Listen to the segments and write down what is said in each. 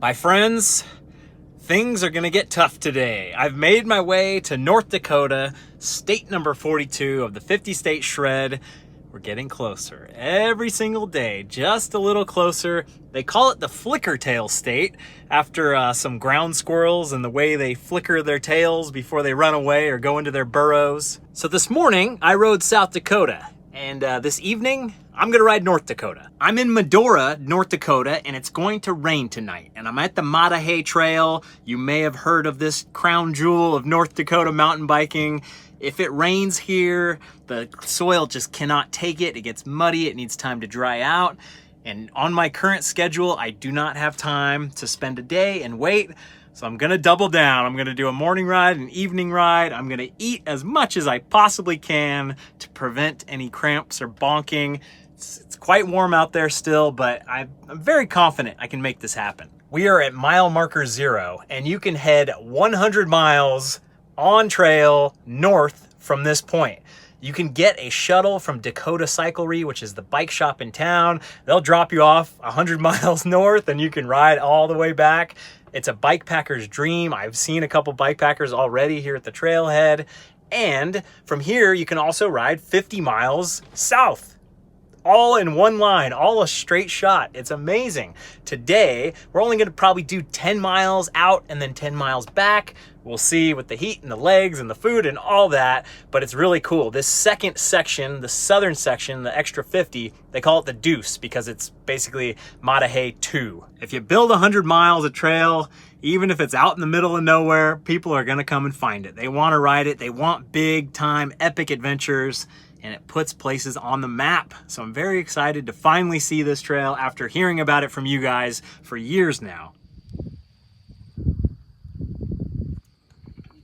My friends, things are gonna get tough today. I've made my way to North Dakota, state number 42 of the 50-state shred. We're getting closer every single day, just a little closer. They call it the flicker tail state after some ground squirrels and the way they flicker their tails before they run away or go into their burrows. So this morning I rode South Dakota, and this evening I'm gonna ride North Dakota. I'm in Medora, North Dakota, and it's going to rain tonight. And I'm at the Maah Daah Hey Trail. You may have heard of this crown jewel of North Dakota mountain biking. If it rains here, the soil just cannot take it. It gets muddy, it needs time to dry out. And on my current schedule, I do not have time to spend a day and wait. So I'm gonna double down. I'm gonna do a morning ride, an evening ride. I'm gonna eat as much as I possibly can to prevent any cramps or bonking. It's quite warm out there still, but I'm very confident I can make this happen. We are at mile marker 0, and you can head 100 miles on trail north from this point. You can get a shuttle from Dakota Cyclery, which is the bike shop in town. They'll drop you off 100 miles north and you can ride all the way back. It's a bike packer's dream. I've seen a couple bike packers already here at the trailhead. And from here, you can also ride 50 miles south. All in one line, all a straight shot. It's amazing. Today, we're only gonna probably do 10 miles out and then 10 miles back. We'll see with the heat and the legs and the food and all that, but it's really cool. This second section, the southern section, the extra 50, they call it the Deuce because it's basically Maah Daah Hey 2. If you build 100 miles of trail, even if it's out in the middle of nowhere, people are gonna come and find it. They wanna ride it. They want big time, epic adventures, and it puts places on the map. So I'm very excited to finally see this trail after hearing about it from you guys for years now.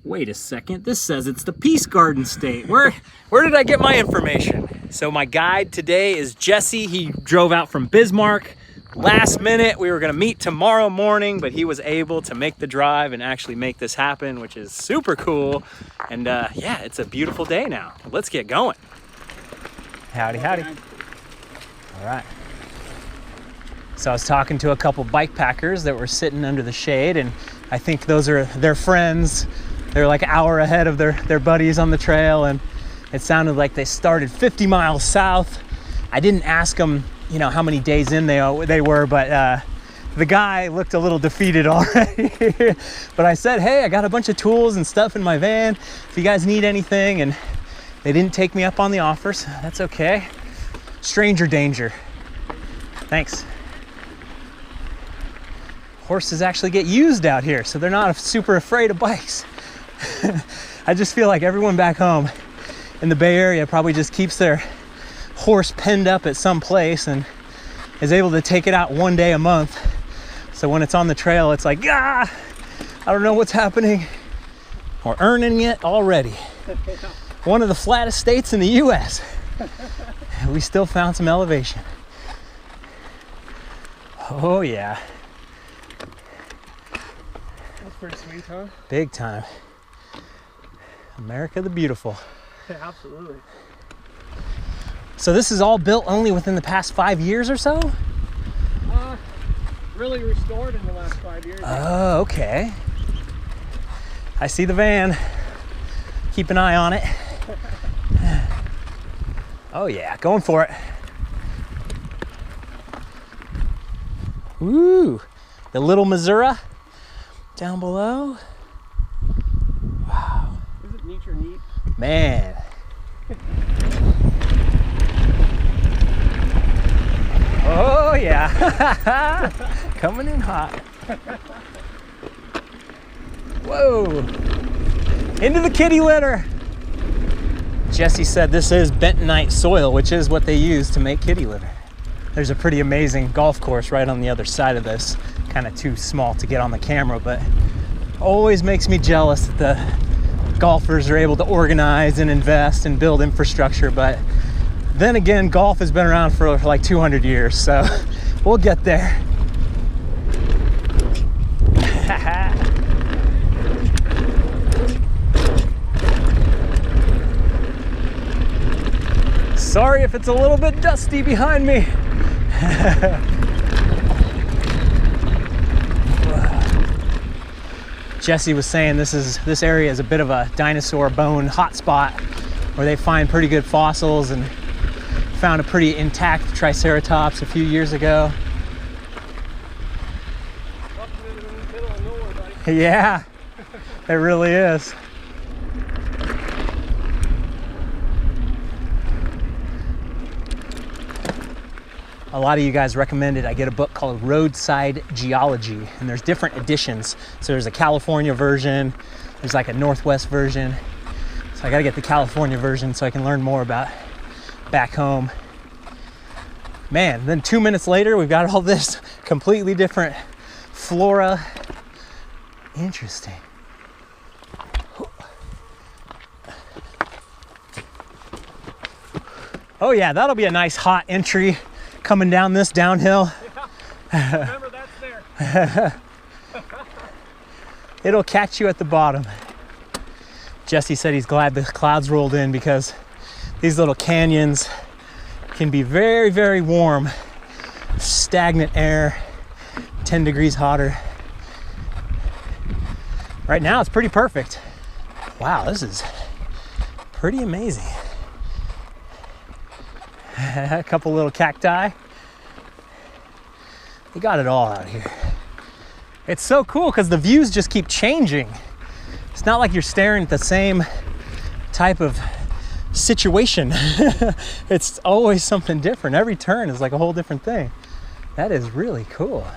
Wait a second, this says it's the Peace Garden State. Where did I get my information? So my guide today is Jesse. He drove out from Bismarck. Last minute, we were gonna meet tomorrow morning, but he was able to make the drive and actually make this happen, which is super cool. And yeah, it's a beautiful day now. Let's get going. Howdy, howdy. All right. So I was talking to a couple bike packers that were sitting under the shade, and I think those are their friends. They're like an hour ahead of their buddies on the trail, and it sounded like they started 50 miles south. I didn't ask them, you know, how many days in they were, but the guy looked a little defeated already. But I said, hey, I got a bunch of tools and stuff in my van if you guys need anything, and they didn't take me up on the offer, so that's okay. Stranger danger. Thanks. Horses actually get used out here, so they're not super afraid of bikes. I just feel like everyone back home in the Bay Area probably just keeps their horse penned up at some place and is able to take it out one day a month. So when it's on the trail, it's like, ah, I don't know what's happening. We're earning it already. One of the flattest states in the US. We still found some elevation. Oh yeah. That's pretty sweet, huh? Big time. America the beautiful. Yeah, absolutely. So this is all built only within the past 5 years or so? Really restored in the last 5 years. Oh, okay. I see the van. Keep an eye on it. Oh yeah, going for it. Woo! The Little Missouri down below. Wow. Isn't nature neat? Man. Oh yeah. Coming in hot. Whoa. Into the kitty litter. Jesse said this is bentonite soil, which is what they use to make kitty litter. There's a pretty amazing golf course right on the other side of this. Kind of too small to get on the camera, but always makes me jealous that the golfers are able to organize and invest and build infrastructure. But then again, golf has been around for like 200 years, so we'll get there. Sorry if it's a little bit dusty behind me. Jesse was saying this area is a bit of a dinosaur bone hotspot where they find pretty good fossils, and found a pretty intact Triceratops a few years ago. Up in the middle of nowhere, buddy. Yeah, it really is. A lot of you guys recommended I get a book called Roadside Geology, and there's different editions. So there's a California version, there's like a Northwest version. So I gotta get the California version so I can learn more about back home. Man, then 2 minutes later, we've got all this completely different flora. Interesting. Oh yeah, that'll be a nice hot entry coming down this downhill. Yeah. Remember, that's there. It'll catch you at the bottom. Jesse said he's glad the clouds rolled in because these little canyons can be very, very warm. Stagnant air, 10 degrees hotter. Right now it's pretty perfect. Wow, this is pretty amazing. A couple little cacti. We got it all out here. It's so cool because the views just keep changing. It's not like you're staring at the same type of situation. It's always something different. Every turn is like a whole different thing. That is really cool.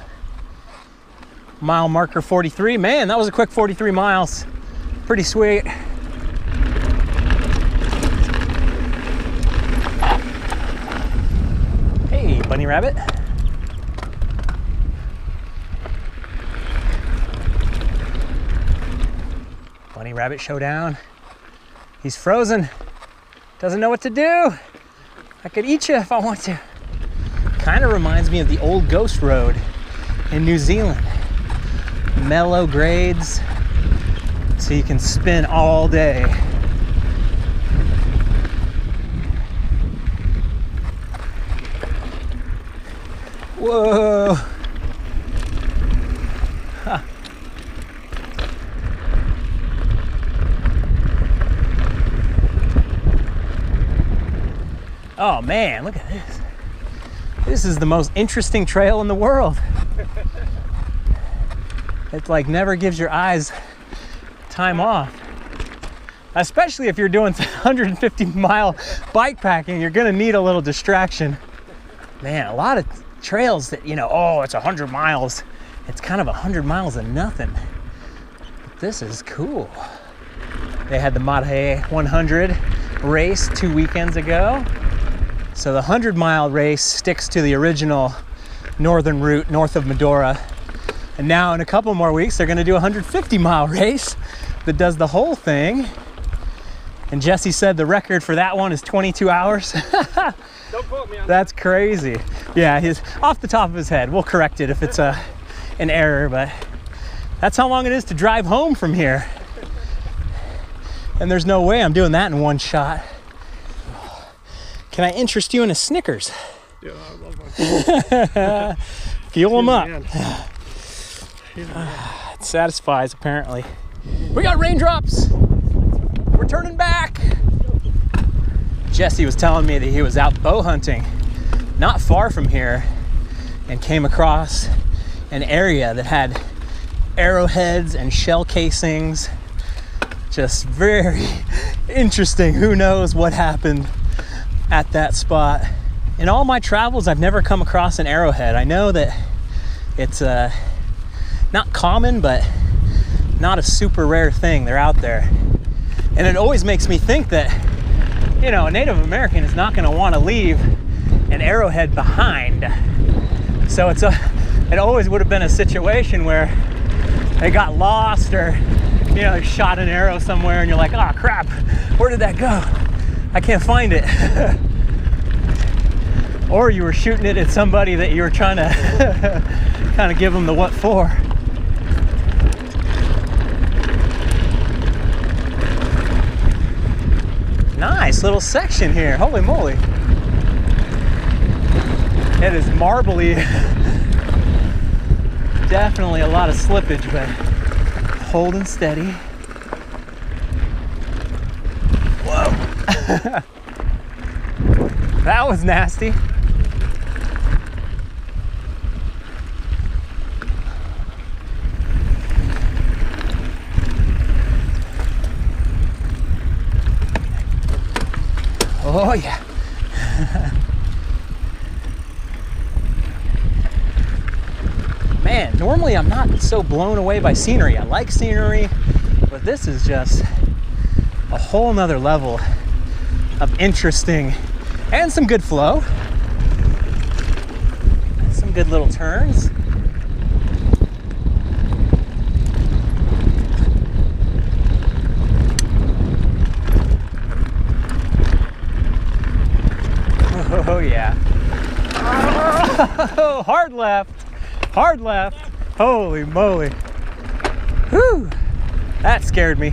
Mile marker 43. Man, that was a quick 43 miles. Pretty sweet. Hey, bunny rabbit. Bunny rabbit showdown. He's frozen. Doesn't know what to do. I could eat you if I want to. Kind of reminds me of the old Ghost Road in New Zealand. Mellow grades, so you can spin all day. Whoa. Huh. Oh man, look at this. This is the most interesting trail in the world. It like never gives your eyes time off. Especially if you're doing 150-mile bike packing, you're gonna need a little distraction. Man, a lot of trails that, you know, oh, it's 100 miles. It's kind of 100 miles of nothing. But this is cool. They had the Maah Daah Hey 100 race 2 weekends ago. So the 100-mile race sticks to the original northern route north of Medora. And now in a couple more weeks, they're gonna do a 150-mile race that does the whole thing. And Jesse said the record for that one is 22 hours. Don't quote me on That's crazy. Yeah, he's off the top of his head. We'll correct it if it's an error, but that's how long it is to drive home from here. And there's no way I'm doing that in one shot. Can I interest you in a Snickers? Yeah, I love one. Fuel them up. Man. It satisfies, apparently. We got raindrops. We're turning back. Jesse was telling me that he was out bow hunting not far from here and came across an area that had arrowheads and shell casings. Just very interesting. Who knows what happened at that spot. In all my travels, I've never come across an arrowhead. I know that it's not common, but not a super rare thing. They're out there. And it always makes me think that, you know, a Native American is not going to want to leave an arrowhead behind. So it always would have been a situation where they got lost, or, you know, they shot an arrow somewhere and you're like, oh crap, where did that go? I can't find it. Or you were shooting it at somebody that you were trying to kind of give them the what for. Nice little section here. Holy moly. It is marbly. Definitely a lot of slippage, but holding steady. Whoa. That was nasty. Oh yeah. Man, normally I'm not so blown away by scenery. I like scenery, but this is just a whole nother level of interesting and some good flow. Some good little turns. Oh yeah. Oh, hard left. Hard left. Holy moly. Whew. That scared me.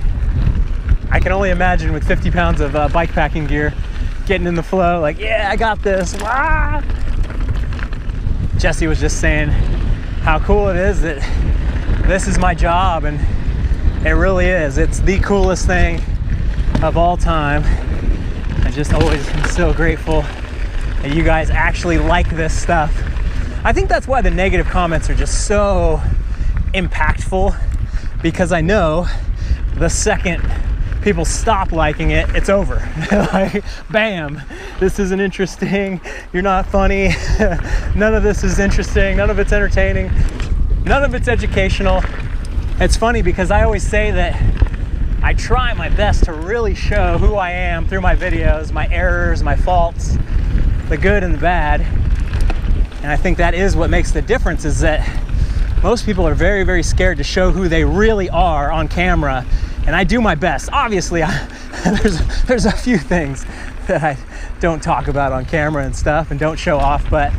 I can only imagine with 50 pounds of bike packing gear getting in the flow, like, yeah, I got this. Wah! Jesse was just saying how cool it is that this is my job, and it really is. It's the coolest thing of all time. I just always am so grateful that you guys actually like this stuff. I think that's why the negative comments are just so impactful, because I know the second people stop liking it, it's over. Like, bam, this isn't interesting, you're not funny, none of this is interesting, none of it's entertaining, none of it's educational. It's funny because I always say that I try my best to really show who I am through my videos, my errors, my faults, the good and the bad. And I think that is what makes the difference, is that most people are very, very scared to show who they really are on camera. And I do my best. Obviously, there's a few things that I don't talk about on camera and stuff and don't show off, but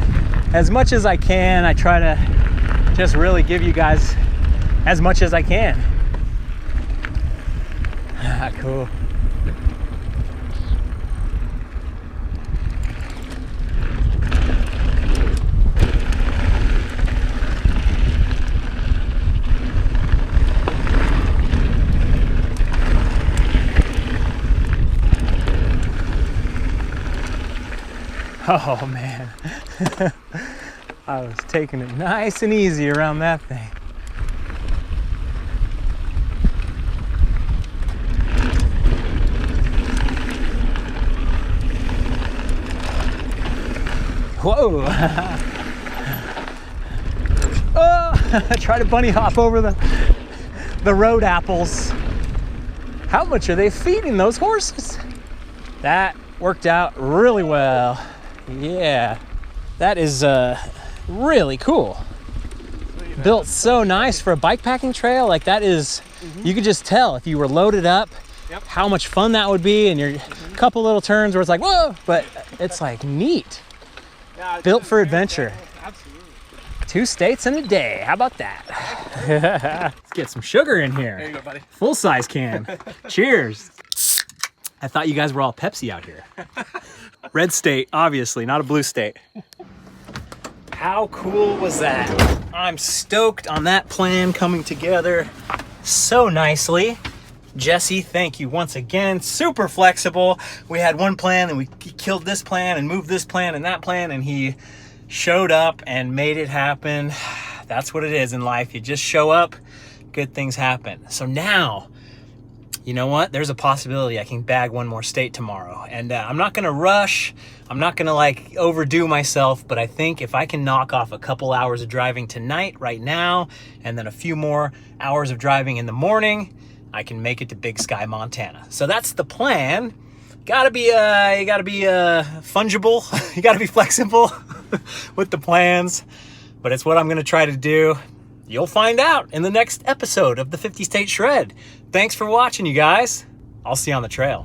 as much as I can, I try to just really give you guys as much as I can. Ah, cool. Oh man, I was taking it nice and easy around that thing. Whoa! Oh, try to bunny hop over the road apples. How much are they feeding those horses? That worked out really well. Yeah, that is really cool. Built so nice for a bikepacking trail. Like, that is, you could just tell if you were loaded up, how much fun that would be, and your couple little turns where it's like, whoa, but it's like neat. Built for adventure. Absolutely. 2 states in a day. How about that? Let's get some sugar in here. There you go, buddy. Full size can. Cheers. I thought you guys were all Pepsi out here. Red state, obviously, not a blue state. How cool was that? I'm stoked on that plan coming together so nicely. Jesse, thank you once again. Super flexible. We had one plan and we killed this plan and moved this plan and that plan, and he showed up and made it happen. That's what it is in life. You just show up, good things happen. So now, you know what? There's a possibility I can bag one more state tomorrow. And I'm not gonna rush. I'm not gonna like overdo myself, but I think if I can knock off a couple hours of driving tonight, right now, and then a few more hours of driving in the morning, I can make it to Big Sky, Montana. So that's the plan. You gotta be fungible. You gotta be flexible with the plans, but it's what I'm gonna try to do. You'll find out in the next episode of the 50 State Shred. Thanks for watching, you guys. I'll see you on the trail.